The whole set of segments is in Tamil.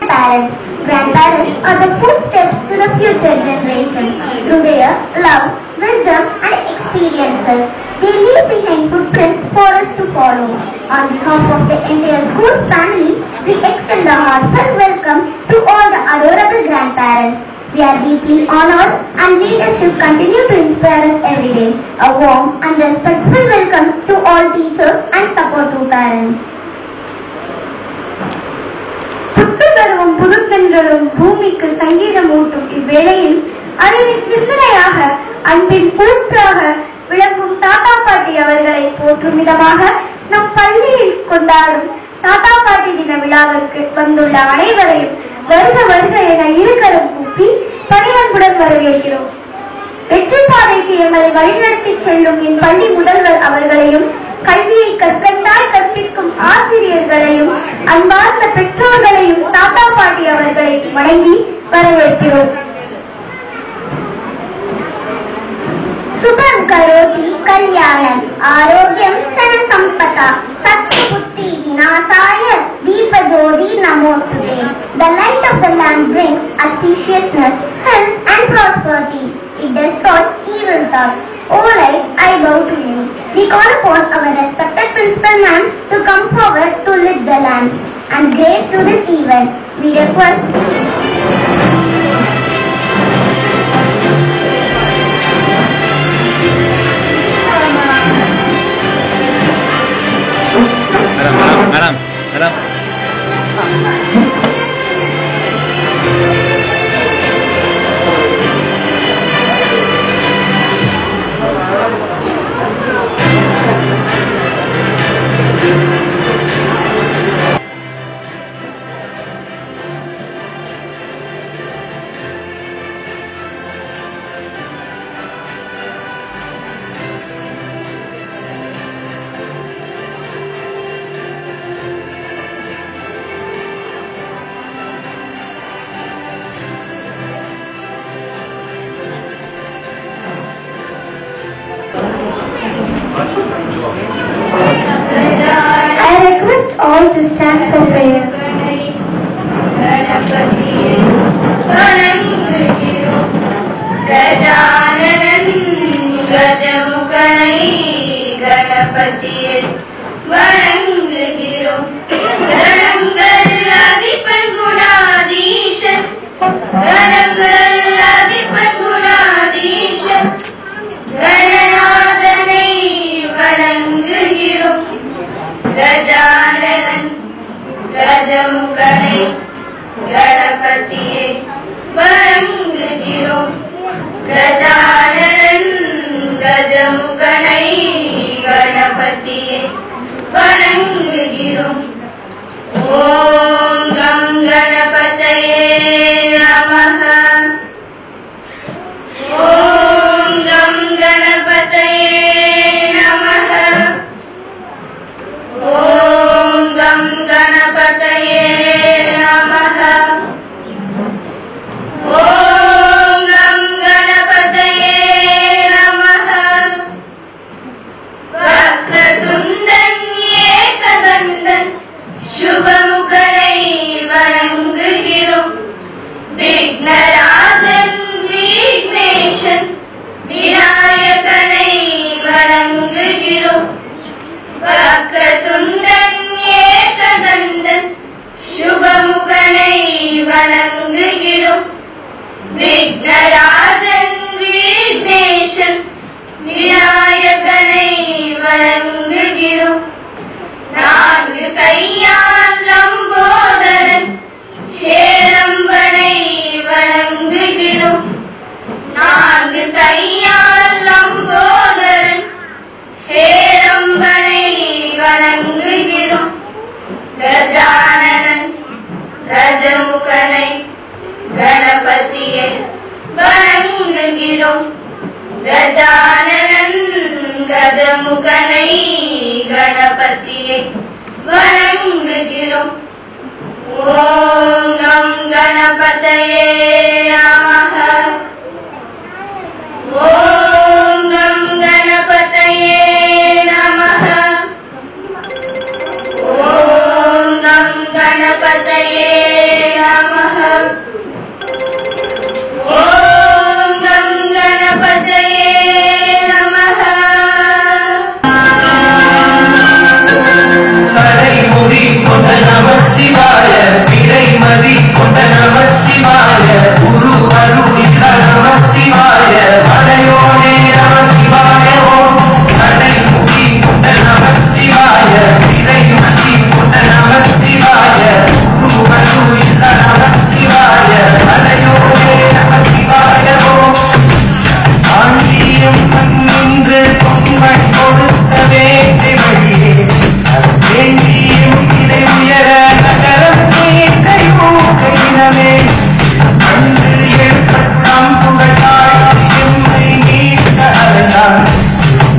Parents. Grandparents are the footsteps to the future generation. Through their love, wisdom and experiences, they leave behind footprints for us to follow. On behalf of the entire school family, we extend a heartfelt welcome to all the adorable grandparents. We are deeply honored and leadership continue to inspire us every day. A warm and respectful welcome to all teachers and supportive parents. புத்துணர்வும் புதுத்தென்றலும் பூமிக்கு சங்கீதம் ஊட்டும் இவ்வேளையில் அறிவின் சிந்தனையாக அன்பின் புழுத்தாக விளங்கும் தாத்தா பாட்டி அவர்களை போற்றும் விதமாக நம் பள்ளியில் கொண்டாடும் தாத்தா பாட்டி தின விழாவிற்கு வந்துள்ள அனைவரையும் வருக வருக என இருக்கரம் கூப்பி பணிவன்புடன் வரவேற்கிறோம். வெற்றி பாதைக்கு எங்களை வழிநடத்தி செல்லும் என் பள்ளி முதல்வர் அவர்களையும் கல்வியை கற்கண்டாய் கற்பிக்கும் ஆசிரியர்களையும் அன்பார்ந்த பெற்றோர்களையும் தாத்தா பாட்டி அவர்களை வணங்கி வரவேற்கிறோம். சுபம் கரோதி கல்யாணம் ஆரோக்கியம் சன சம்பதா சத்ய புத்தி விநாசாய Deepajothi நமோஸ்துதே. The light of the lamp brings auspiciousness, health and prosperity. It destroys evil thoughts. O light, I bow to you. We call upon our respected principal ma'am to come forward to lit the lamp and grace to this event. We request Madam. I request all to stand for prayer. கஜமுகனை கணபதியே வணங்குகிறோம். கஜானனன் கஜமுகனை கணபதியே வணங்குகிறோம். ஓம் கம் கணபதயே நமஹ. ஓம் கம் கணபதயே நமஹ. ஓம் கம் கணபதயே நமஹ. ஓம் கம் கணபதயே நமஹ. வக்ரதுண்டன் ஏகதண்டன் சுபமுகனை வணங்குகிறோம். விக்னராஜன் விக்னேஷன் விநாயகனை வணங்குகிறோம். வக்ரதுண்டன் ஏகதண்டன் சுபமுகனை வணங்குகிறோம். விக்னராஜன் விக்னேஷன் விநாயகனை வணங்குகிறோம். நான்கு கையால் லம்போதரன் ஹேரம்பனை வணங்குகிறோம். நான்கு கையால் லம்போதரன் ஹேரம்பனை வணங்குகிறோம். கஜானனன் கஜமுகனை கணபதியை வணங்குகிறோம். கஜானனன் கஜமுகனை கணபதியை வணங்குகிறோம். ஓம் கம் கணபதயே நமः. ஓம் கம் கணபதயே நமः. ஓம் கம் கணபதயே நமः. ஓம் கம் கணபதயே நமः. சடைமுடி கொண்ட நம சிவாய, பிறைமதி கொண்ட நம சிவாய, குரு அருளிட நம சிவாய, மலையோனே நம சிவாய ஓம். சடைமுடி கொண்ட நம சிவாய, பிறைமதி கொண்ட நம சிவாய, குரு அருளிட நம சிவாய, மலையோனே நம சிவாய ஓம். சாந்தியம் நின்று பொன்மை கொடுத்த வேண்டி வழியே வேண்டியும் இதை உயர நகரம் கையினமே அன்று ஏற்பட்டாம் புகழாய் எம்மை நீக்க அரணான்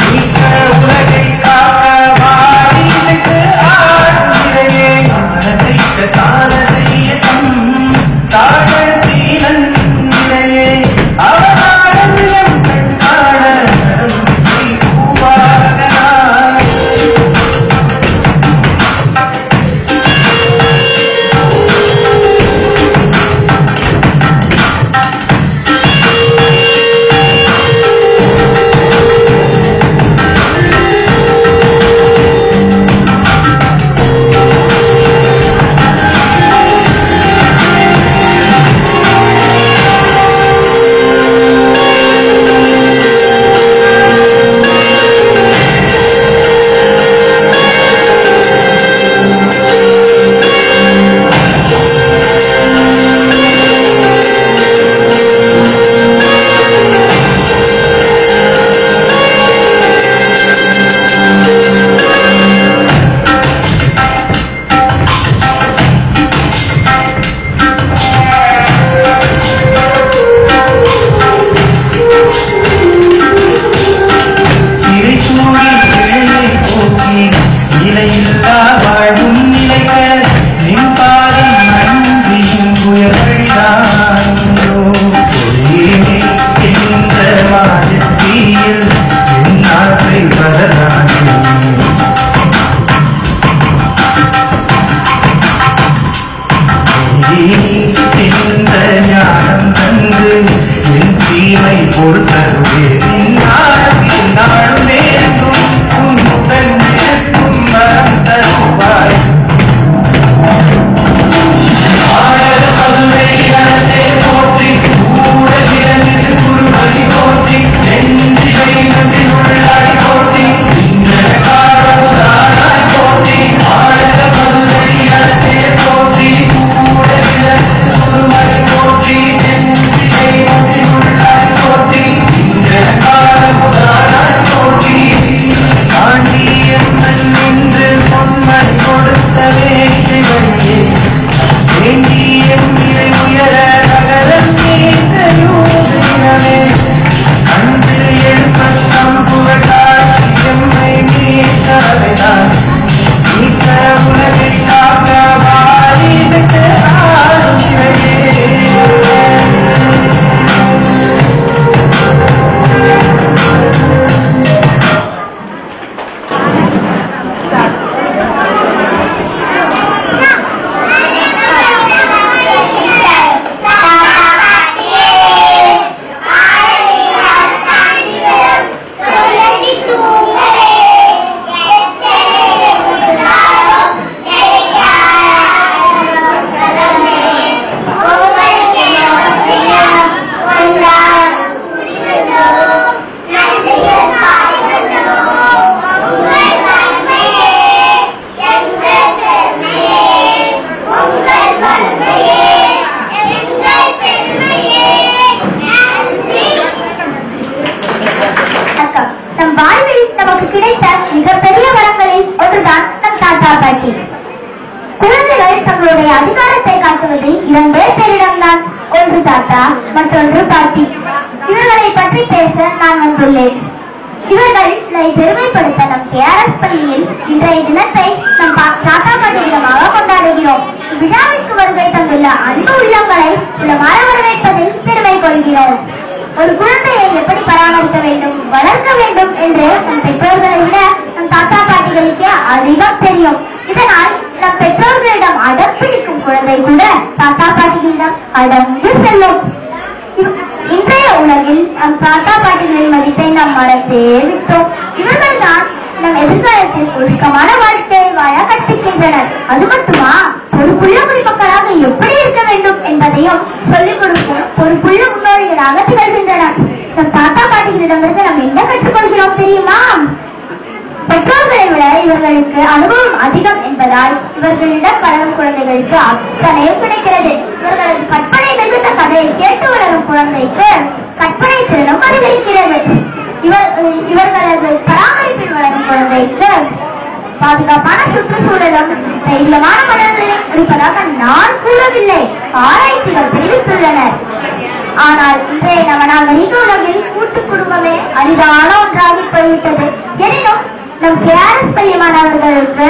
நீக்க உலகை காக்க வாரிக்கு ஆடுகிறே தானதைக்க தானதையகம் தாழத்தீனன் நிலையே அவதாரம் கண்ணாட பூவாகனாய். தங்களுடைய அதிகாரத்தை காட்டுவதில் இரண்டே பேரிடம்தான், ஒன்று தாத்தா, மற்றொன்று பாட்டி. இவர்களை பற்றி பேச நான் வந்துள்ளேன். இவர்களை பெருமைப்படுத்த நம் KRS பள்ளியில் இன்றைய தினத்தை நம் தாத்தா பாட்டி தினமாக கொண்டாடுகிறோம். விழாவிற்கு உள்ள அன்பு உள்ளங்களை உலமாற வரவேற்பதில் பெருமை கொள்கிறோம். ஒரு குழந்தையை எப்படி பராமரிக்க வேண்டும், வளர்க்க வேண்டும் என்று நம் பெற்றோர்களை விட நம் தாத்தா பாட்டிகளுக்கு அதிகம் தெரியும். இதனால் நம் பெற்றோர்களிடம் அடம் பிடிக்கும் குழந்தை கூட தாத்தா பாட்டிகளிடம் அடங்கு செல்லும். இன்றைய உலகில் நம் தாத்தா பாட்டிகளின் மதிப்பை நாம் மறந்தே விட்டோம். இவர்கள் தான் நம் எதிர்காலத்தில் ஒழுக்கமான வாழ்க்கையை வாழ கற்பிக்கின்றனர். அது மட்டுமா, பொறுப்புள்ள குடிமக்களாக எப்படி இருக்க வேண்டும் என்பதையும் சொல்லிக் கொடுக்கும் பொறுப்புள்ள முன்னோடிகளாக திகழ்கின்றனர். நம் தாத்தா பாட்டிகளிடமிருந்து நாம் என்ன கற்றுக்கொள்கிறோம் தெரியுமா? பெற்றோர்களை விட இவர்களுக்கு அனுபவம் அதிகம் என்பதால் இவர்களிடம் வளரும் குழந்தைகளுக்கு அத்தனையும் கிடைக்கிறது. இவர்களது கற்பனை மிகுந்த கதையை கேட்டு வளரும் குழந்தைக்கு கற்பனை திறனும் அதிகரிக்கிறது. இவர்களது பராமரிப்பில் வளரும் குழந்தைக்கு பாதுகாப்பான சுற்றுச்சூழலும் தைரியமான மனநிலையும் இருப்பதாக நான் கூறவில்லை, ஆராய்ச்சிகள் தெரிவித்துள்ளனர். ஆனால் இன்றைய நவநாகரிக உலகில் கூட்டு குடும்பமே அரிதான ஒன்றாகி போய்விட்டது. எனினும் நம் கேஆர்எஸ் பள்ளி மாணவர்களுக்கு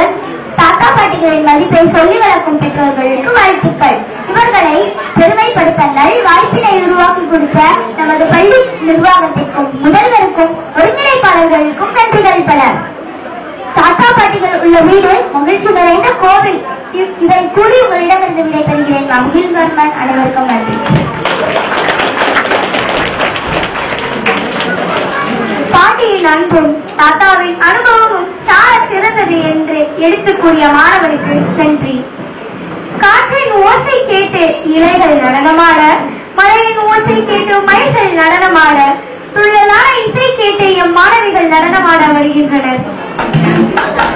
தாத்தா பாட்டிகளின் மதிப்பை சொல்லி வளர்க்கும் பெற்றோர்களுக்கு வாழ்த்துக்கள். இவர்களை பெருமைப்படுத்த நல் வாய்ப்பினை உருவாக்கி கொடுத்த நமது பள்ளி நிர்வாகத்திற்கும் முதல்வருக்கும் ஒருங்கிணைப்பாளர்களுக்கும் நன்றிகள் பல. தாத்தா பாட்டிகள் உள்ள வீடு மகிழ்ச்சி நிறைந்த கோவில். இதை கூறி உங்களிடமிருந்து விடைபெறுகிறேன். மகிழ்வர்மன். அனைவருக்கும் நன்றி. பாட்டியின் அன்பும் தாத்தாவின் அனுபவமும் சால சிறந்தது என்று எடுத்து கூறிய மாணவனுக்கு நன்றி. காற்றின் ஓசை கேட்டு இலைகள் நடனமாட, மலையின் ஓசை கேட்டு மயில்கள் நடனமாட, துள்ளலான இசை கேட்டு எம் மாணவிகள் நடனமாட வருகின்றனர். Thank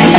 you.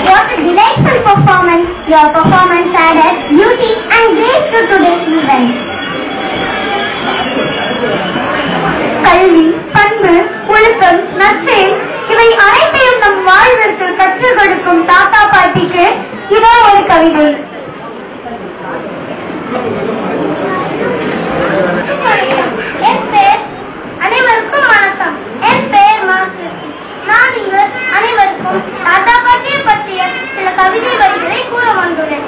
What a delightful performance. Your performance added beauty and grace to today's event. கல்வி, பண்பு, ஒழுக்கம், நற்செயல் இவை அனைத்தையும் நம் வாழ்விற்கு கற்றுக் கொடுக்கும் தாத்தா பாட்டிக்கு இதோ ஒரு கவிதை. என் பெயர் அனைவருக்கும் வணக்கம். என் பெயர் மார்கரெட். நான் இங்கு அனைவருக்கும் தாத்தா பாட்டியை பற்றிய சில கவிதை வரிகளை கூற வந்துள்ளேன்.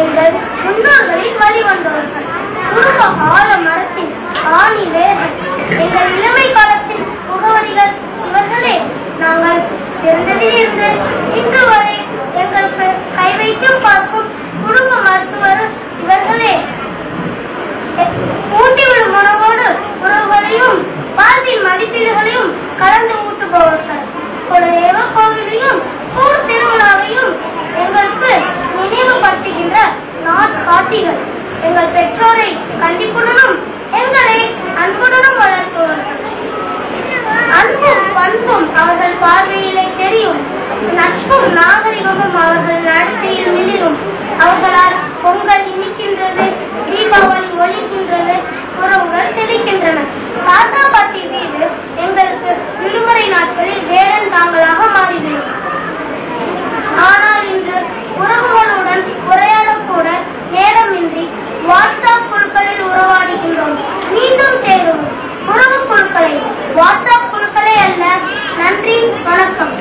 எங்கள் முன்னோர்களின் வழி வந்தவர்கள், குடும்ப கால மரத்தின் ஆணி வேர்கள், எங்கள் இளமை காலத்தின் முகவரிகள் இவர்களே. நாங்கள் பிறந்ததிலிருந்து இன்று வரை எங்களுக்கு கை வைத்து பார்க்கும் குடும்ப மருத்துவர் இவர்களே. ஊட்டிவிடும் உணவோடு உறவுகளையும் வாழ்வின் மதிப்பீடுகளையும் கலந்து ஊட்டுபவர்கள். குலதெய்வ கோவிலையும் ஊர் திருவிழாவையும் எங்களுக்கு நினைவுபடுத்துகின்ற நாட்காட்டிகள். எங்கள் பெற்றோரை கண்டிப்புடனும் எங்களை அன்புடனும் வளர்ப்பவர்கள். அன்பும் பண்பும் அவர்கள் பார்வையிலே தெரியும். நட்பும் நாகரிகமும் அவர்கள் நடத்தையில் மிளிரும். அவர்களால் பொங்கல் இனிக்கின்றது, தீபாவளி ஒலிக்கின்றது, உறவுகள் செழிக்கின்றன. தாத்தா பாட்டி வீடு எங்களுக்கு விடுமுறை நாட்களில் வேடன் தாங்களாக மாறிவிடும். ஆனால் இன்று உறவுகளுடன் உரையாடக்கூட நேரமின்றி வாட்ஸ்அப் குழுக்களில் உறவாடுகின்றோம். மீண்டும் தேடுவோம் உறவு குழுக்களை, வாட்ஸ்அப் குழுக்களை அல்ல. நன்றி, வணக்கம்.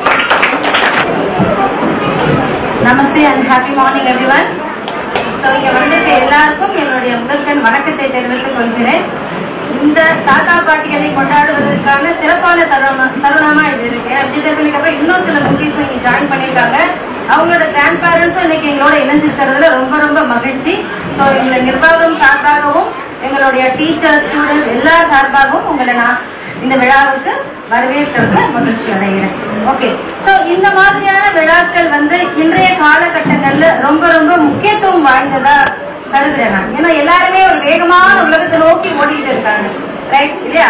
நமஸ்தே and happy morning everyone. So இங்கே வந்துட்டு எல்லாருக்கும் என்னுடைய முதற்கண் வணக்கத்தை தெரிவித்துக் கொள்கிறேன். இந்த தாத்தா பாட்டிகளை கொண்டாடுவதற்கான சிறப்பான தருணமா இது இருக்கு. விஜயதசமிக்கு அப்புறம் இன்னும் சில குட்டீஸும் இங்கே ஜாயின் பண்ணியிருக்காங்க. அவங்களோட கிராண்ட் பேரண்ட்ஸும் இன்னைக்கு எங்களோட இணைஞ்சிருக்கிறதுல ரொம்ப ரொம்ப மகிழ்ச்சி. ஸோ எங்களை நிர்வாகம் சார்பாகவும் எங்களுடைய டீச்சர்ஸ், ஸ்டூடெண்ட்ஸ் எல்லார் சார்பாகவும் உங்களை நான் இந்த விழாவுக்கு வரவேற்கிறதுல மகிழ்ச்சி அடைகிறேன். ஓகே, ஸோ இந்த மாதிரியான விழாக்கள் இன்றைய காலகட்டங்கள்ல ரொம்ப ரொம்ப முக்கியத்துவம் வாய்ந்ததா கருதுறேன் நான். ஏன்னா எல்லாருமே ஒரு வேகமான உலகத்தை நோக்கி ஓடிட்டு இருக்காங்க, ரைட் இல்லையா?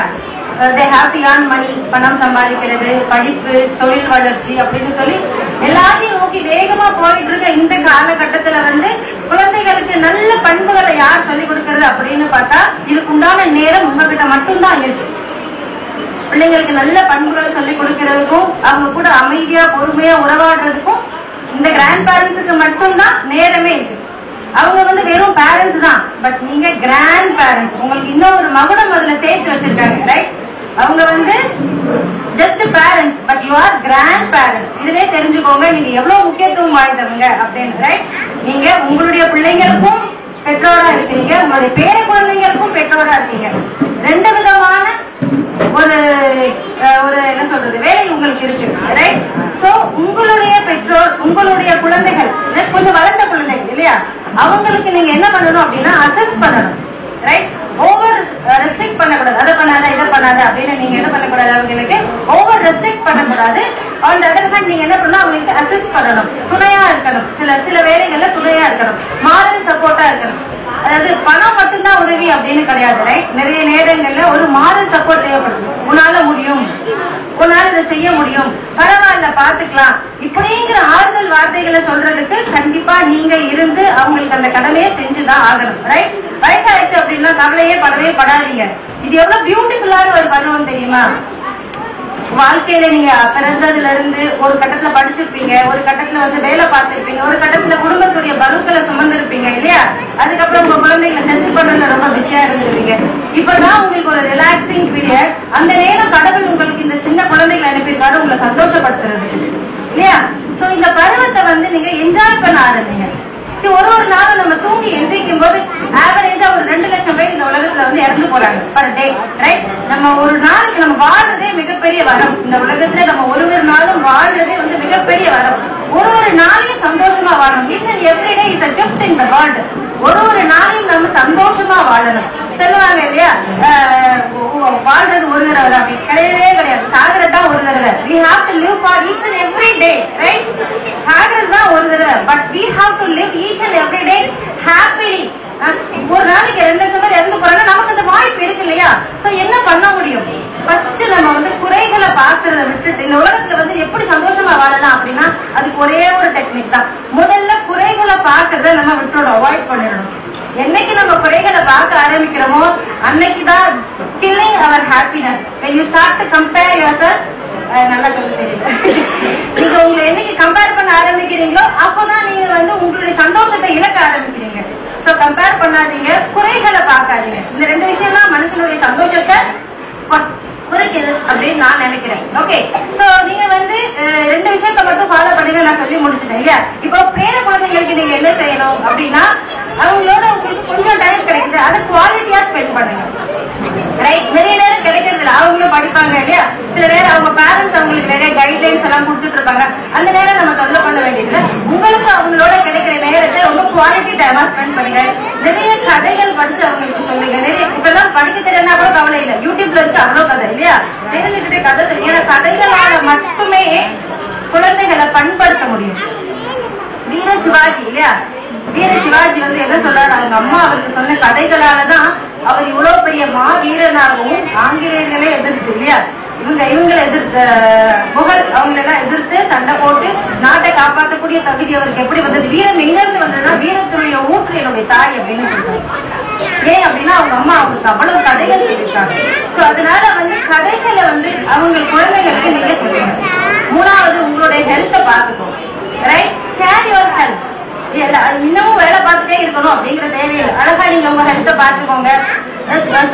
they have to earn money, பணம் சம்பாதிக்கிறது, படிப்பு, தொழில் வளர்ச்சி அப்படின்னு சொல்லி எல்லாத்தையும் நோக்கி வேகமா போயிட்டு இருக்க இந்த காலகட்டத்துல குழந்தைகளுக்கு நல்ல பண்புகளை யார் சொல்லிக் கொடுக்கறது அப்படின்னு பார்த்தா இதுக்கு உண்டான நேரம் உங்ககிட்ட மட்டும்தான் இருக்கு. பிள்ளைங்களுக்கு நல்ல பண்புகளை சொல்லிக் கொடுக்கறதுக்கும் அவங்க கூட அமைதியா பொறுமையா உறவாடுறதுக்கும் இந்த கிராண்ட் பேரண்ட்ஸுக்கு மட்டும்தான் நேரமே இருக்கு. அவங்க வெறும் பேரண்ட்ஸ் தான், பட் நீங்க கிராண்ட் பேரண்ட்ஸ். உங்களுக்கு இன்னும் ஒரு மகுடம் அதுல சேர்த்து வச்சிருக்காங்க, ரைட்? அவங்க just parents, but you are grandparents. இதுலயே தெரிஞ்சுக்கோங்க நீங்க எவ்வளவு முக்கியத்துவம் வாய்ந்தவங்க அப்படின்னு, ரைட்? நீங்க உங்களுடைய பிள்ளைங்களுக்கும் பெற்றோரா இருக்கீங்க, உங்களுடைய பேர குழந்தைங்களுக்கும் பெற்றோரா இருக்கீங்க. ரெண்டு விதமான ஒரு என்ன சொல்றது வேலை உங்களுக்கு இருக்கு, ரைட்? சோ உங்களுடைய பெற்றோர், உங்களுடைய குழந்தைகள் கொஞ்சம் வளர்ந்த குழந்தைகள் இல்லையா, அவங்களுக்கு நீங்க என்ன பண்ணணும் அப்படின்னா அசஸ் பண்ணணும், ரைட்? ஓவர் ரெஸ்ட்ரிக்ட் பண்ணக்கூடாது. அதை பண்ணாத இதை பண்ணாத அப்படின்னு நீங்க என்ன பண்ணக்கூடாது, அவங்களுக்கு ஓவர் ரெஸ்ட்ரிக்ட் பண்ணக்கூடாது. ஆன் தி அதர் ஹேண்ட் நீங்க என்ன பண்ணணும், அவங்களுக்கு அசஸ் பண்ணணும், துணையா இருக்கணும். சில வேலைகள்ல துணையா இருக்கணும், மாரல் சப்போர்ட்டா இருக்கணும். அதாவது பணம் மட்டும்தான் உதவி அப்படின்னு கிடையாது, ரைட்? நிறைய நேரங்கள்ல ஒரு மாரல் சப்போர்ட் தேவைப்படுது. உன்னால முடியும், உன்னால இதை செய்ய முடியும், பரவாயில்ல பாத்துக்கலாம், இப்படிங்கிற ஆறுதல் வார்த்தைகளை சொல்றதுக்கு கண்டிப்பா நீங்க இருந்து அவங்களுக்கு அந்த கடமையை செஞ்சுதான் ஆகணும், ரைட்? வயசாயிடுச்சு அப்படின்னா கவலையே படவே படாதீங்க. இது எவ்வளவு பியூட்டிஃபுல்லான ஒரு பருவம் தெரியுமா? வாழ்க்கையில நீங்க பிறந்ததுல இருந்து ஒரு கட்டத்துல படிச்சிருப்பீங்க, ஒரு கட்டத்துல வேலை பார்த்திருப்பீங்க, ஒரு கட்டத்துல குடும்பத்துடைய பருக்களை சுமந்திருப்பீங்க இல்லையா? அதுக்கப்புறம் உங்க குழந்தைகளை செட்டில் பண்றதுல ரொம்ப பிஸியா இருந்திருப்பீங்க. இப்பதான் உங்களுக்கு ஒரு ரிலாக்ஸிங் பீரியட். அந்த நேரம் கடவுள் உங்களுக்கு இந்த சின்ன குழந்தைகளை அனுப்பியிருக்காரு உங்களை சந்தோஷப்படுத்துறது இல்லையா? சோ இந்த பருவத்தை நீங்க என்ஜாய் பண்ண ஆரம்பிங்க. ஒரு நாளும் நம்ம தூங்கி எந்திரிக்கும் போது ஆவரேஜா ஒரு 2 லட்சம் பேர் இந்த உலகத்துல இறந்து போறாங்க பர் டே, ரைட்? நம்ம ஒரு நாளைக்கு நம்ம வாழ்றதே மிகப்பெரிய வரம். இந்த உலகத்துல நம்ம ஒரு நாளும் வாழ்றதே மிகப்பெரிய வரம். ஒரு நாளையும் சந்தோஷமா வாழணும். Each and every day is a gift in the world. ஒரு நாளையும் நம்ம சந்தோஷமா வாழணும். சொல்லுவாங்க இல்லையா, வாழ்றது ஒரு தடவை அப்படின்னு. கிடையவே கிடையாது, சாகிறதா ஒரு தடவை. we have to live for each and every day, right? சாகிறதுதான் ஒரு தடவை, but we have to live each and every day happily. ஒரு நாளைக்கு 2 லட்சம் பேர் இறந்து போறாங்க, நமக்கு அந்த வாய்ப்பு இருக்கு இல்லையா? சோ என்ன பண்ண முடியும்? ஃபர்ஸ்ட் நம்ம குறைகளை பார்க்க பாக்குறத விட்டுட்டு இந்த உலகத்துல வந்து எப்படி சந்தோஷமா வாழலாம் அப்படின்னா அதுக்கு ஒரே ஒரு டெக்னிக் தான். முதல்ல குறைகளை பார்க்கறத நம்ம விட்டுறோம், அவாய்ட் பண்ணிடணும். என்னைக்கு நம்ம குறைகளை பார்க்க ஆரம்பிக்கிறோமோ அன்னைக்குதான் killing our happiness. When you start to compare yourself, நல்லா சொல்ல தெரியல, நீங்க உங்களை என்னைக்கு கம்பேர் பண்ண ஆரம்பிக்கிறீங்களோ அப்போதான் நீங்க வந்து உங்களுடைய சந்தோஷத்தை இழக்க ஆரம்பிக்கிறீங்க. சோ கம்பேர் பண்ணாதீங்க, குறைகளை பார்க்காதீங்க. இந்த ரெண்டு விஷயம் தான் மனுஷனுடைய சந்தோஷத்தை குறைக்குது அப்படின்னு நான் நினைக்கிறேன். ஓகே, சோ நீங்க வந்து ரெண்டு விஷயத்த மட்டும் ஃபாலோ பண்ணுங்க, நான் சொல்லி முடிச்சிட்டேன் இல்லையா? இப்போ பேர குழந்தைங்களுக்கு நீங்க என்ன செய்யணும் அப்படின்னா, அவங்களோட உங்களுக்கு கொஞ்சம் டைம் கிடைக்குது, அதை குவாலிட்டியா ஸ்பெண்ட் பண்ணுங்க. ரைட், நிறைய நேரம் கிடைக்கிறது இல்லை, அவங்களும் படிப்பாங்க இல்லையா? சில நேரம் அவங்க பேரண்ட்ஸ் அவங்களுக்கு நிறைய கைட்லைன்ஸ் எல்லாம் கொடுத்துட்டு இருப்பாங்க, அந்த நேரம் நம்ம தொல்லை பண்ண வேண்டியது. உங்களுக்கு அவங்களோட கிடைக்கிற நேரத்தை ரொம்ப குவாலிட்டி டைமா ஸ்பெண்ட் பண்ணுங்க. நிறைய கதைகள் படிச்சு அவங்களுக்கு சொல்லுங்க. நிறைய இப்பெல்லாம் படிக்க தெரியலன்னா கூட கவலை இல்லை, யூடியூப்ல இருக்கு அவ்வளவு கதை இல்லையா? தெரிஞ்சுக்கிட்டே கதை சொல்லுங்க. ஏன்னா கதைகளால மட்டுமே குழந்தைகளை பண்படுத்த முடியும். வீர சிவாஜி இல்லையா? வீர சிவாஜி வந்து என்ன சொல்றாரு, அவங்க அம்மா அவருக்கு சொன்ன கதைகளாலதான் அவர் இவ்வளவு பெரிய மாவீரனாகவும் ஆங்கிலேயர்களே எதிர்த்து இல்லையா, இவங்களை எதிர்த்த முகல் அவங்களெல்லாம் எதிர்த்து சண்டை போட்டு நாட்டை காப்பாற்றக்கூடிய தகுதி அவருக்கு எப்படி வந்தது? வீரம் எங்க இருந்து வந்ததுன்னா வீரத்தினுடைய ஊற்று என்னுடைய தாய் அப்படின்னு சொல்றாங்க. ஏன் அப்படின்னா அவங்க அம்மா அவங்களுக்கு அவ்வளவு கதைகள் சொல்லியிருக்காங்க. சோ அதனால வந்து கதைகளை வந்து அவங்க குழந்தைகளுக்கு நீங்க சொல்லுங்க. மூணாவது, உங்களுடைய ஹெல்த்தை பார்த்துக்கோங்க. Right, care your health. இன்னமும் வேலை பார்த்துட்டே இருக்கணும் அப்படிங்கிற தேவையில்லை, அழகா நீங்க உங்க ஹெல்த்தை பார்த்துக்கோங்க.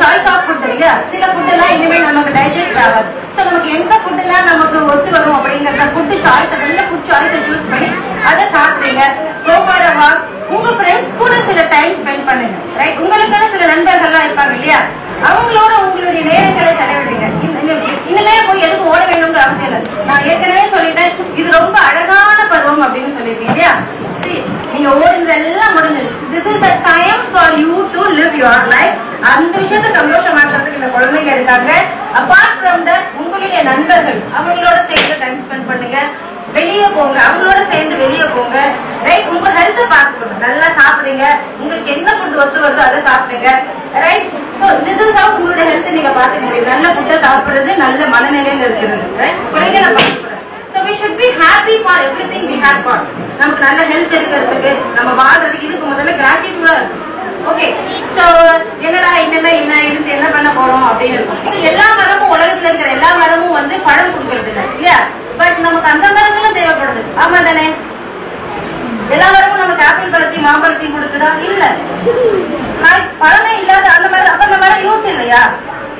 சாய்ஸ் ஆஃப் ஃபுட் இல்லையா, சில ஃபுட் எல்லாம் இனிமே நமக்கு டைஜஸ்ட் ஆகாது. சோ நமக்கு எந்த ஃபுட் எல்லாம் நமக்கு ஒத்து வரும் அப்படிங்கறத ஃபுட் சாய்ஸ், நல்ல ஃபுட் சாய்ஸை சூஸ் பண்ணி அதை சாப்பிடுங்க. உங்க ஃப்ரெண்ட்ஸ் கூட சில டைம் ஸ்பெண்ட் பண்ணுங்க. ரைட், உங்களுக்கான சில நண்பர்கள்லாம் இருப்பாங்க இல்லையா, அவங்களோட உங்களுடைய நேரங்களை செலவிடுங்க. இனிமே போய் எதுக்கு ஓட வேணும்னு அவசியம் இல்லை. நான் ஏற்கனவே சொல்லிட்டேன், இது ரொம்ப அழகான பருவம் அப்படின்னு சொல்லியிருக்கேன் இல்லையா? நீங்க ஓடுறது எல்லாம் முடிஞ்சது. This is a time for you to live your life. அந்த விஷயத்தை சந்தோஷமாக்குறதுக்கு இந்த குழந்தைங்க இருக்காங்க. அபார்ட் ஃப்ரம் தட், உங்களுடைய நண்பர்கள் அவங்களோட சேர்ந்து டைம் ஸ்பெண்ட் பண்ணுங்க. வெளியே போங்க, அவங்களோட சேர்ந்து வெளியே போங்க. ரைட், உங்க ஹெல்த்தை பார்த்துக்கோங்க, நல்லா சாப்பிடுங்க. உங்களுக்கு என்ன ஃபுட் ஒத்து வருதோ அதை சாப்பிடுங்க. Right, so this is how உங்களுடைய ஹெல்த்தை நீங்க பார்த்துக்க முடியும். நல்ல ஃபுட்டை சாப்பிடுறது, நல்ல மனநிலையில இருக்கிறது. ரைட், குறைகளை பார்த்துக்கணும். So we should be happy for everything we have got. நமக்கு நல்ல ஹெல்த் இருக்கிறதுக்கு, நம்ம வாழ்றதுக்கு இதுக்கு முதல்ல கிராட்டிடியூடா இருக்கும். ஓகே, சோ என்னடா இனிமே என்ன பண்ண போறோம் அப்படின்னு இருக்கும். எல்லா மரமும், உலகத்துல இருக்கிற எல்லா மரமும் வந்து பழம் கொடுக்கறது இல்லை இல்லையா? பட் நமக்கு அந்த மரங்களும் தேவைப்படுது. ஆமா தானே? எல்லா மரமும் நமக்கு ஆப்பிள் பழத்தையும் மாம்பழத்தையும் கொடுக்குதா? இல்ல. பழமே இல்லாத அந்த மரம், அப்ப அந்த மரம் யூஸ் இல்லையா?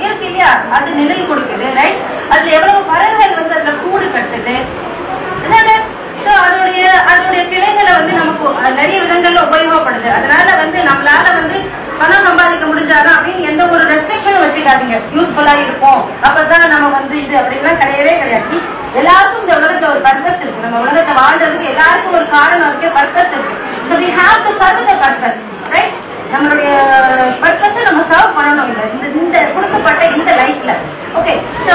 இருக்கு இல்லையா? அது நிழல் கொடுக்குது. ரைட், அதுல எவ்வளவு பறவைகள் வந்து அதுல கூடு கட்டுது. அதனுடைய கிளைகளை வந்து நமக்கு நிறைய விதங்கள்ல உபயோகப்படுது. அதனால வந்து நம்மளால வந்து பணம் சம்பாதிக்க முடிஞ்சாதான் அப்படின்னு எந்த ஒரு ரெஸ்ட்ரிக்ஷனும் வச்சுக்காதீங்க. யூஸ்ஃபுல்லா இருக்கும், அப்பதான் நம்ம வந்து இது அப்படின்லாம் கிடையவே கிடையாது. எல்லாருக்கும் இந்த உலகத்துல ஒரு பர்பஸ் இருக்கு. நம்ம உலகத்தை வாழ்றதுக்கு எல்லாருக்கும் ஒரு காரணம் இருக்கு, பர்பஸ் இருக்கு. So we have to serve the purpose, right? நம்மளுடைய பர்பஸை நம்ம சர்வ் பண்ணணும் இந்த கொடுக்கப்பட்ட இந்த லைஃப்ல. ஓகே, சோ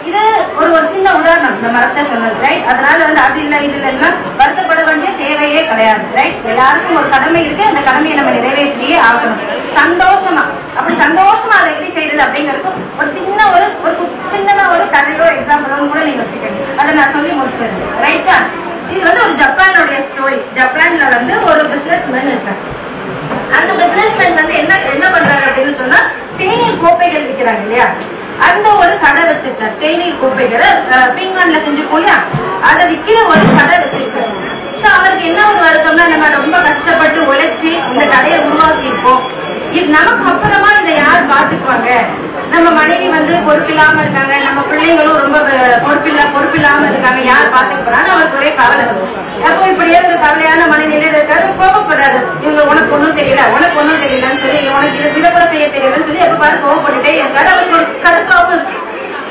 இது ஒரு சின்ன உதாரணம், இந்த மரத்தை சொன்னது. ரைட், அதனால வந்து அது இல்லை இது இல்லைன்னா வருத்தப்பட வேண்டிய தேவையே கிடையாது. ரைட், எல்லாருக்கும் ஒரு கடமை இருக்கு, அந்த கடமையை நம்ம நிறைவேற்றியே ஆகணும் சந்தோஷமா. அப்படி சந்தோஷமா அதை எப்படி செய்யறது அப்படிங்கிறது ஒரு சின்ன ஒரு கதையோ எக்ஸாம்பிளோ கூட நீங்க வச்சுக்கணும். அதை நான் சொல்லி முடிச்சிருக்கேன். ரைட்டா, இது வந்து ஒரு ஜப்பானுடைய ஸ்டோரி. ஜப்பான்ல வந்து ஒரு பிசினஸ் மேன் இருக்காங்க. அந்த பிசினஸ் மேன் வந்து என்ன பண்றாரு அப்படின்னு சொன்னா, தேநீர் கோப்பைகள் விற்கிறாங்க இல்லையா, அந்த ஒரு கடை வச்சிருக்காரு. தேநீர் கோப்பைகளை பீங்கான்ல செஞ்சு போலியா, அதை விற்கிற ஒரு கடை வச்சிருக்காரு. சோ அவருக்கு என்ன ஒரு வருத்தம்னா, நம்ம ரொம்ப கஷ்டப்பட்டு உழைச்சி இந்த கடையை உருவாக்கி இருப்போம், இது நமக்கு அப்புறமா இதை யார் பாத்துக்குவாங்க? நம்ம மனைவி வந்து பொறுப்பில்லாம இருக்காங்க, நம்ம பிள்ளைங்களும் ரொம்ப பொறுப்பில்லாம இருக்காங்க, யார் பாத்துக்க போறான்னு அவருக்கு ஒரே கவலை இருக்கும். அப்போ இப்படியே ஒரு கவலையான மனநிலையில இருக்காரு. கோபப்படுறாரு, இவங்க உனக்கு ஒண்ணும் தெரியல, உனக்கு ஒண்ணும் தெரியலன்னு சொல்லி, உனக்கு இதை கூட செய்ய தெரியலன்னு சொல்லி எப்ப பாரு கோவப்பட்டுட்டே இருக்காரு. அவருக்கு ஒரு கடுப்பாவும் இருக்கு.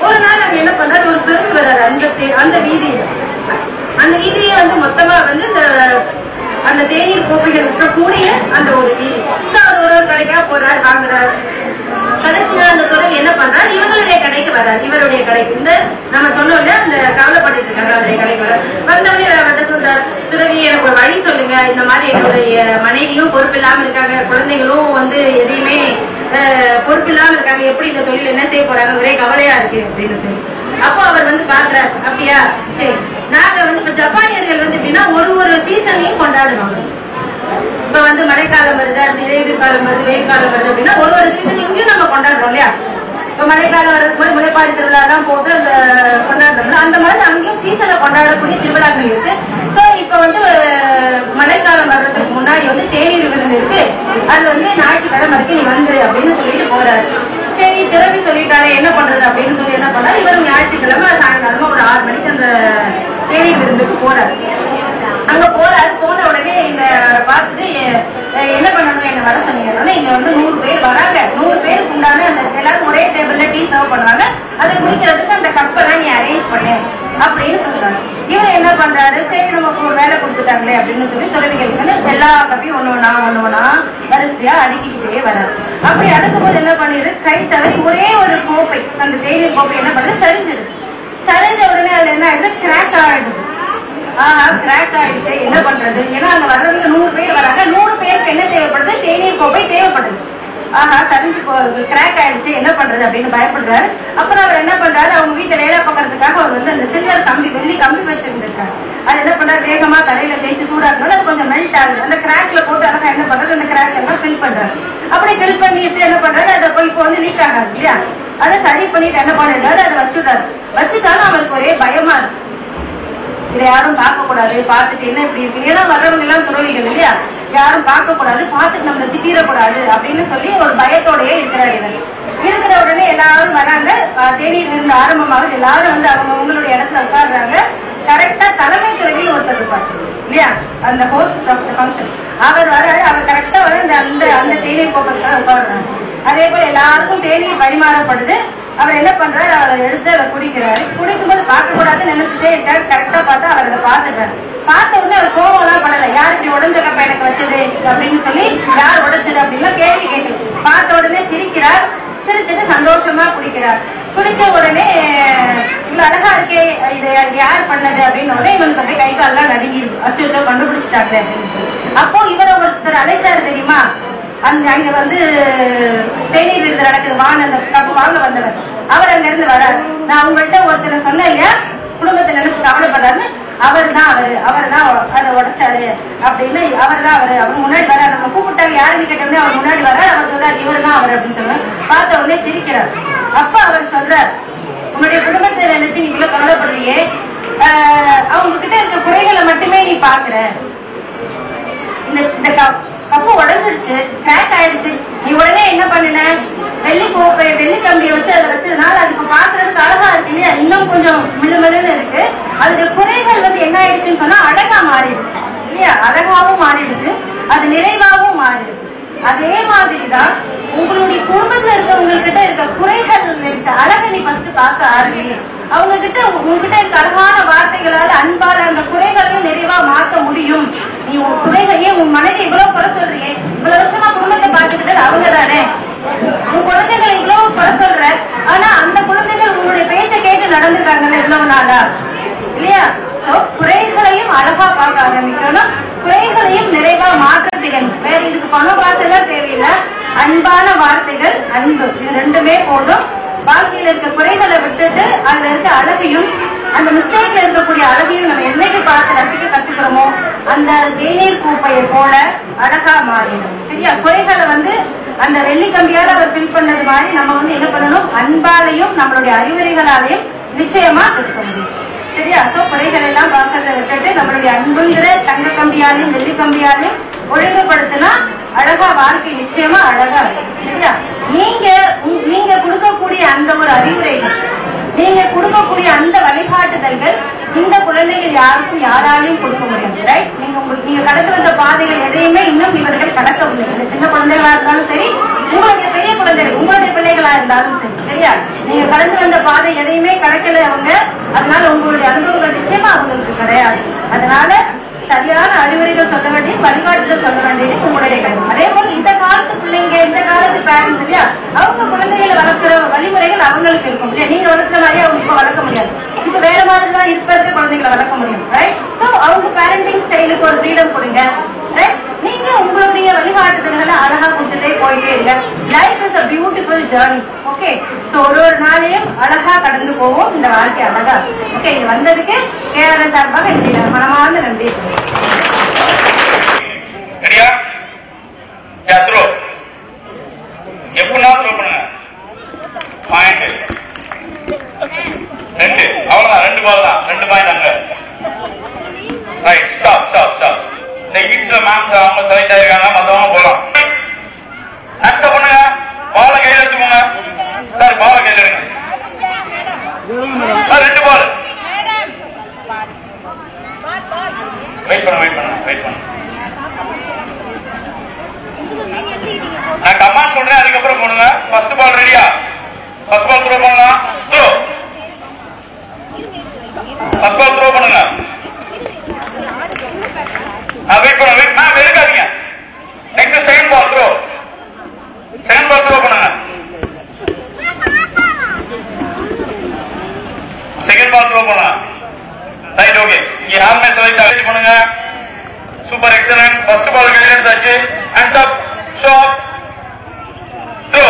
ஒரு நாள் அவங்க என்ன பண்றாரு, ஒரு பெருக்கு வர்றாரு அந்த வீதியில. அந்த வீதியை வந்து மொத்தமா வந்து அந்த தேநீர் கோப்பைகள் இருக்கக்கூடிய அந்த ஒரு வீதி. ஒரு கடைக்கா போறாரு, வாங்குறாரு. கடைசியா அந்த தொடர் என்ன பண்றாரு, இவங்களுடைய கடைக்கு வர்றாரு. இவருடைய கடைக்கு, இந்த நம்ம சொன்னோம்ல அந்த கவலைப்பட்டு இருக்காங்க, அவருடைய கடைக்கு வர வந்தவனே வந்து சொல்றாரு, துறவி எனக்கு ஒரு வழி சொல்லுங்க, இந்த மாதிரி என்னுடைய மனைவியும் பொறுப்பில்லாம இருக்காங்க, குழந்தைகளும் வந்து எதையுமே பொறுப்பில்லாம இருக்காங்க, எப்படி இந்த தொழில் என்ன செய்ய போறாங்க, ஒரே கவலையா இருக்கு அப்படின்னு சொல்லி. அப்போ அவர் வந்து பாக்குறாரு, அப்படியா சரி. நாங்க வந்து இப்ப ஜப்பானியர்கள் வந்து எப்படின்னா ஒரு சீசனையும் கொண்டாடுவாங்க. இப்ப வந்து மழைக்காலம் வருது, அடுத்து இலையுதிர்காலம் வருது, வெயில் காலம் வருது அப்படின்னா ஒரு சீசன் இங்கேயும் நம்ம கொண்டாடுறோம் இல்லையா. இப்ப மழைக்காலம் வரதுக்கு போது முளைப்பாரி திருவிழா எல்லாம் போட்டு அந்த கொண்டாடுறோம்ல, அந்த மாதிரி அங்கேயும் சீசனை கொண்டாடக்கூடிய திருவிழாக்கள் இருக்கு. சோ இப்ப வந்து மழைக்காலம் வர்றதுக்கு முன்னாடி வந்து தேநீர் விருந்து இருக்கு, அது வந்து ஞாயிற்றுக்கிழமை இருக்கு, நீ வந்து அப்படின்னு சொல்லிட்டு போறாரு. சரி திரும்பி சொல்லிட்டாலே என்ன பண்றது அப்படின்னு சொல்லி என்ன பண்ணாரு, இவரும் ஞாயிற்றுக்கிழமை சாயங்காலமா ஒரு 6 மணிக்கு அந்த தேநீர் விருந்துக்கு போறாரு. அங்க போறாரு. போன உடனே இந்த பார்த்துட்டு என்ன பண்ணணும், என்ன வர சொன்னீங்க. இங்க வந்து 100 பேர் வராங்க, 100 பேருக்கு உண்டான அந்த எல்லாரும் ஒரே டேபிள்ல டீ சர்வ் பண்ணுவாங்க, அதை குடிக்கிறதுக்கு அந்த கப்பை தான் நீ அரேஞ்ச் பண்ணு அப்படின்னு சொல்றாரு. இவர் என்ன பண்றாரு, சரி நமக்கு ஒரு வேலை கொடுத்துட்டாங்களே அப்படின்னு சொல்லி துறவிகளுக்கு எல்லா கப்பையும் ஒண்ணு வரிசையா அடுக்கிக்கிட்டே வர்றாரு. அப்படி அடுக்கும்போது என்ன பண்ணிடுது, கை தவறி ஒரே ஒரு கோப்பை, அந்த தேநீர் கோப்பை என்ன பண்ணுது, சரிஞ்சிருது. சரிஞ்ச உடனே அதுல என்ன ஆயிடுது, கிராக் ஆயிடுது. கிராக் ஆயிடுச்சு, என்ன பண்றது, ஏன்னா அங்க வர்றவங்க 100 பேர் வராங்க, 100 பேருக்கு என்ன தேவைப்படுது, தேநீர் கோப்பை தேவைப்படுது. சரிஞ்சு கிராக் ஆயிடுச்சு, என்ன பண்றது அப்படின்னு பயப்படுறாரு. அப்புறம் அவர் என்ன பண்றாரு, அவங்க வீட்டை வேலை பார்க்கறதுக்காக அவர் வந்து அந்த சில்வர் கம்பி, வெள்ளி கம்பி வச்சிருந்திருக்காரு. அது என்ன பண்றாரு, வேகமா கடையில தேய்ச்சி சூடாக்கணும், அது கொஞ்சம் மெல்ட் ஆகுது. அந்த கிராக்ல போட்டு அழகா என்ன பண்றது, அந்த கிராக் எல்லாம் ஃபில் பண்றாரு. அப்படி ஃபில் பண்ணிட்டு என்ன பண்றாரு, அதை இப்போ வந்து லீக் ஆகாது இல்லையா, அதை சரி பண்ணிட்டு என்ன பண்ணிடுறாரு, அதை வச்சுட்டாரு. வச்சுட்டாலும் அவருக்கு ஒரே பயமா இருக்கு, இதை யாரும் பார்க்க கூடாது, பார்த்துட்டு என்ன இப்படி இருக்கு, ஏன்னா வர்றவங்க எல்லாம் துறவிகள் இல்லையா, யாரும் பார்க்க கூடாது, பார்த்துட்டு நம்மளை திட்டிடக்கூடாது அப்படின்னு சொல்லி ஒரு பயத்தோடயே இருக்கிறார். இவர் இருக்கிற உடனே எல்லாரும் வராங்க, தேநீர் இருந்து ஆரம்பமாகுது. எல்லாரும் வந்து அவங்களுடைய இடத்துல உட்காடுறாங்க. கரெக்டா தலைமை துறவியில் ஒருத்தர் இருப்பார் இல்லையா, அந்த ஹோஸ்ட் ஆஃப் த ஃபங்க்ஷன், அவர் வராரு. அவர் கரெக்டா வர அந்த தேநீர் கோப்பத்துக்காக உட்காடுறாங்க. அதே போல எல்லாருக்கும் தேநீர் பரிமாறப்படுது. அவர் என்ன பண்றாரு, அதை எடுத்து அதை குடிக்கிறாரு. குடிக்கும்போது பார்க்க கூடாதுன்னு நினைச்சுட்டே இருக்காரு. கரெக்டா பார்த்தா அவர் அதை பார்த்துட்டாரு. பார்த்த உடனே அவர் கோவம் எல்லாம் படல, யார் இப்படி உடஞ்ச கப்பை எனக்கு வச்சது அப்படின்னு சொல்லி, யார் உடைச்சது அப்படின்னு கேள்வி கேட்டு பார்த்த உடனே சிரிக்கிறார். சிரிச்சுட்டு சந்தோஷமா குடிக்கிறார். குடிச்ச உடனே இவ்வளவு அழகா இருக்கே, இது யார் பண்ணது அப்படின்னு உடனே இவனுக்கு அப்படியே கை கால்லாம் நடுங்கிருக்கு. அச்சோ கண்டுபிடிச்சிட்டாங்க அப்படின்னு சொல்லி. அப்போ இவரை ஒருத்தர் அழைச்சாரு தெரியுமா, அங்க வந்து தேநீர் விருந்து நடக்குது, வாங்க அந்த கப்பு வாங்க வந்தவர். அவர் அங்க இருந்து வராரு. நான் உங்கள்கிட்ட ஒருத்தரை சொன்னேன் இல்லையா, குடும்பத்தை நினைச்சு கவலைப்படுறாருன்னு, அவர் தான் அதை உடைச்சாரு அப்படின்னு, அவர் முன்னாடி வர, நம்ம கூப்பிட்டாங்க யாருன்னு கேட்டோம்னே அவர் முன்னாடி வர, அவர் சொல்றாரு இவர் தான் அவர் அப்படின்னு சொல்றாரு. பார்த்த உடனே சிரிக்கிறார். அப்ப அவர் சொல்றார், உன்னுடைய குடும்பத்தை நினைச்சு நீ இவ்வளவு கவலைப்படுறியே, அவங்க கிட்ட இருக்க குறைகளை மட்டுமே நீ பாக்குற, இந்த கப்பு உடஞ்சிருச்சு, கிராக் ஆயிடுச்சு, நீ உடனே என்ன பண்ணுன, வெள்ளி கோப்பை வெள்ளி கம்பியை வச்சு அதை வச்சதுனால அது இப்ப பாக்குறதுக்கு அழகா இருக்கு இல்லையா, இன்னும் கொஞ்சம் மிளுமிளுன்னு இருக்கு. அதுக்கு குறைகள் வந்து என்ன ஆயிடுச்சுன்னு சொன்னா அழகா மாறிடுச்சு இல்லையா, அழகாவும் மாறிடுச்சு, அது நிறைவாகவும் மாறிடுச்சு. அதே மாதிரிதான் உங்களுடைய குடும்பத்துல இருக்கவங்க கிட்ட இருக்க குறைகள் இருக்க அழகை நீ ஃபர்ஸ்ட் பார்க்க ஆரம்பி. அவங்க கிட்ட உங்ககிட்ட இருக்க அழகான வார்த்தைகளால அன்பால அந்த குறைகளையும் நிறைவா மாற்ற முடியும். நீ உன் குறைகளையே, உன் மனைவி இவ்வளவு குறை சொல்றியே, இவ்வளவு வருஷமா குடும்பத்தை பார்த்துக்கிட்டது அவங்க தானே, உன் குழந்தைகளை இவ்வளவு குறை சொல்ற, ஆனா அந்த குழந்தைகள் உங்களுடைய பேச்சை கேட்டு நடந்துருக்காங்கன்னு இவ்வளவு நாளா இல்லையா. சோ குறைகளையும் அழகா பார்க்க ஆரம்பிக்கணும், குறைகளையும் நிறைவா மாற்றத்திறன். வேற இதுக்கு பணம் காசு எல்லாம் தேவையில்லை, அன்பான வார்த்தைகள், அன்பு, இது ரெண்டுமே போதும். வாழ்க்கையில இருக்க குறைகளை விட்டுட்டு அதுல இருக்க அழகையும், அந்த மிஸ்டேக்ல இருக்கக்கூடிய அழகையும் நம்ம என்னைக்கு பார்த்து ரசிக்க கத்துக்கிறோமோ அந்த தேநீர் கூப்பையை போல அழகா மாறிடும். சரியா, குறைகளை வந்து அந்த வெள்ளி கம்பியால அவர் ஃபில் பண்ணது மாதிரி நம்ம வந்து என்ன பண்ணணும், அன்பாலையும் நம்மளுடைய அறிவுரைகளாலையும் நிச்சயமா இருக்க முடியும். சரியா, சோ குறைகள் எல்லாம் பார்க்கறத விட்டுட்டு நம்மளுடைய அன்புங்கிற தங்க கம்பியாலையும் வெள்ளி கம்பியாலையும் ஒழுங்குபடுத்தினா அழகா வாழ்க்கை நிச்சயமா அழகா இருக்கும். சரியா, நீங்க கொடுக்கக்கூடிய அந்த ஒரு அறிவுரைகள், நீங்க கொடுக்கக்கூடிய அந்த வழிகாட்டுதல்கள் இந்த குழந்தைகள் யாருக்கும் யாராலையும் கொடுக்க முடியாது. ரைட், நீங்க கடந்து வந்த பாதைகள் எதையுமே இன்னும் இவர்கள் கடக்கவில்லை. இந்த சின்ன குழந்தைகளா இருந்தாலும் சரி, உங்களுடைய பெரிய குழந்தைகள், உங்களுடைய பிள்ளைகளா இருந்தாலும் சரி. சரியா, நீங்க கடந்து வந்த பாதை எதையுமே கடக்கல அவங்க, அதனால உங்களுடைய அனுபவங்கள் நிச்சயமா அவங்களுக்கு கிடையாது. அதனால சரியான அறிவுரைகள் சொல்ல வேண்டியது, வழிகாட்டுதல் சொல்ல வேண்டியது உங்களுடைய கடமை. அதே போல இந்த காலத்து பிள்ளைங்க, இந்த காலத்து பேரண்ட்ஸ் இல்லையா, அவங்க குழந்தைகளை வளர்க்கிற வழிமுறைகள் அவங்களுக்கு இருக்கும் இல்லையா. நீங்க வளர்க்கிற மாதிரி அவங்க இப்ப வளர்க்க முடியாது, இப்ப வேற மாதிரிதான் இப்ப இருக்க குழந்தைகளை வளர்க்க முடியும். ரைட், சோ அவங்க பேரண்டிங் ஸ்டைலுக்கு ஒரு ஃப்ரீடம் கொடுங்க. ரைட், நீங்க உங்களுடைய வழிகாட்டுதல்களை அழகா கொடுத்துட்டே போயிட்டே இருங்க. Life is a beautiful journey. Okay, so so ஒரு நாளையும் அழகா கடந்து போவோம். இந்த வாழ்க்கை அழகா. ஓகே, இது வந்ததுக்கு கேரள சார்பாக என்னுடைய மனமார்ந்த நன்றி. சரியா? த்ரோ எப்படின்னா த்ரோ பண்ணுங்க. பாயிண்ட் 2 அவ்வளவுதான். 2 பால் தான். 2 பாயிண்ட் அங்க. Right, stop stop stop. இந்த ஹிட்ஸ்ல மேம் அவங்க செலக்ட் ஆயிருக்காங்க, மத்தவங்க போலாம். அக்செப்ட் பண்ணுங்க. பால கையில எடுத்துக்கோங்க சார். பால கையில எடுங்க சார். 2 பால். வெயிட் பண்ணு. நான் கமாண்ட் சொல்றேன், அதுக்கப்புறம் போடுங்க. ஃபர்ஸ்ட் பால் ரெடியா? ஃபர்ஸ்ட் பால் த்ரோ பண்ணலாம். த்ரோ. ஃபர்ஸ்ட் பால் த்ரோ பண்ணுங்க. வெயிட் பண்ண எடுக்காதீங்க. Next second ball throw. Second ball throw பண்ணுங்க. செகண்ட் பால் த்ரோ பண்ணலாம். Right, okay. இங்க யாருமே செலக்ட் ஆகி பண்ணுங்க. Super, excellent. ஃபர்ஸ்ட் பால் கையில எடுத்தாச்சு. Hands up, stop, throw.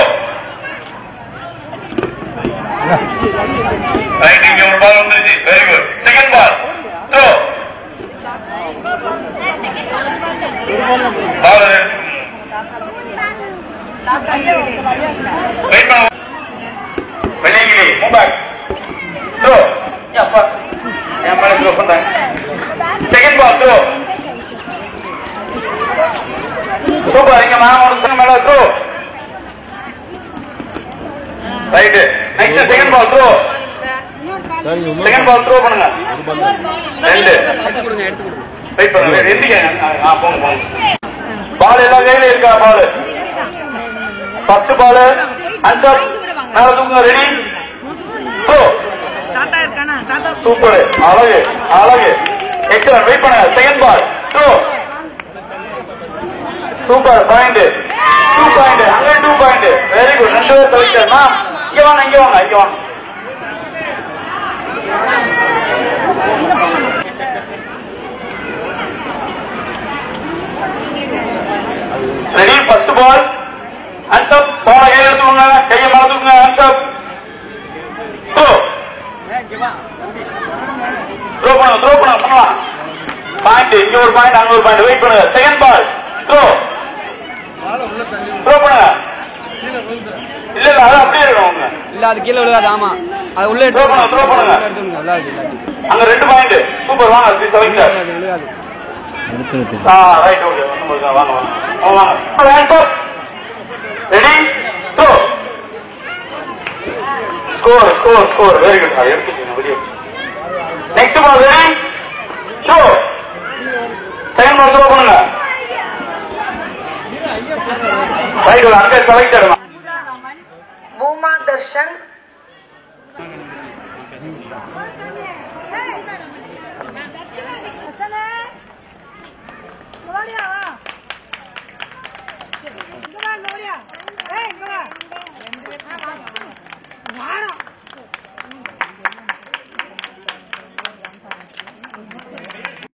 Right, இங்க ஒரு பால் வந்துருச்சு. Very good. Second ball throw. Ball wait பண்ண. வெளியே மூவ் பேக். த்ரோ. அப்பா என் மேல த்ரோ பண்றாங்க. Second ball throw. சூப்பர். இங்க மேம் ஒரு மேல throw. Right. Next second ball throw. Second ball throw பண்ணுங்க. 2. வெயிட் பண்ணுங்க. எந்திரிங்க. போங்க. பால் எல்லா கையில இருக்கா? பால் ஃபர்ஸ்ட் பால் ஆன்சர் மேல தூக்குங்க. Ready, throw. சூப்பர், அழகு, எக்ஸலன்ட். வெயிட் பண்ணுங்க. Second ball throw. Super, point 2 point. அங்கே 2 பாயிண்ட். Very good. 2 பேர் செலக்டட். இங்க வாங்க. Ready, first ball answer. Ball கையில எடுத்துக்கோங்க. கையை மேல தூக்குங்க. Answer throw. த்ரோ பண்ணலாம். பாயிண்ட். இங்க ஒரு பாயிண்ட், அங்க ஒரு பாயிண்ட். வெயிட் பண்ணுங்க. Second ball throw. த்ரோ பண்ணுங்க. இல்ல அது அப்படியே இருக்கணும். இல்ல அது கீழே விழுகாது. ஆமா, அது உள்ள த்ரோ பண்ணுங்க. அங்க 2 பாயிண்ட். சூப்பர், வாங்க. செலக்ட் விழுகாது. Right, okay. வாங்க. Answer ready, throw. Score. Very good. எடுத்துக்கோங்க வெளியே. Next ball ready, throw. Second ball throw பண்ணுங்க. ரைட், அங்கே செலக்டட். பூமா தர்ஷன், வாடா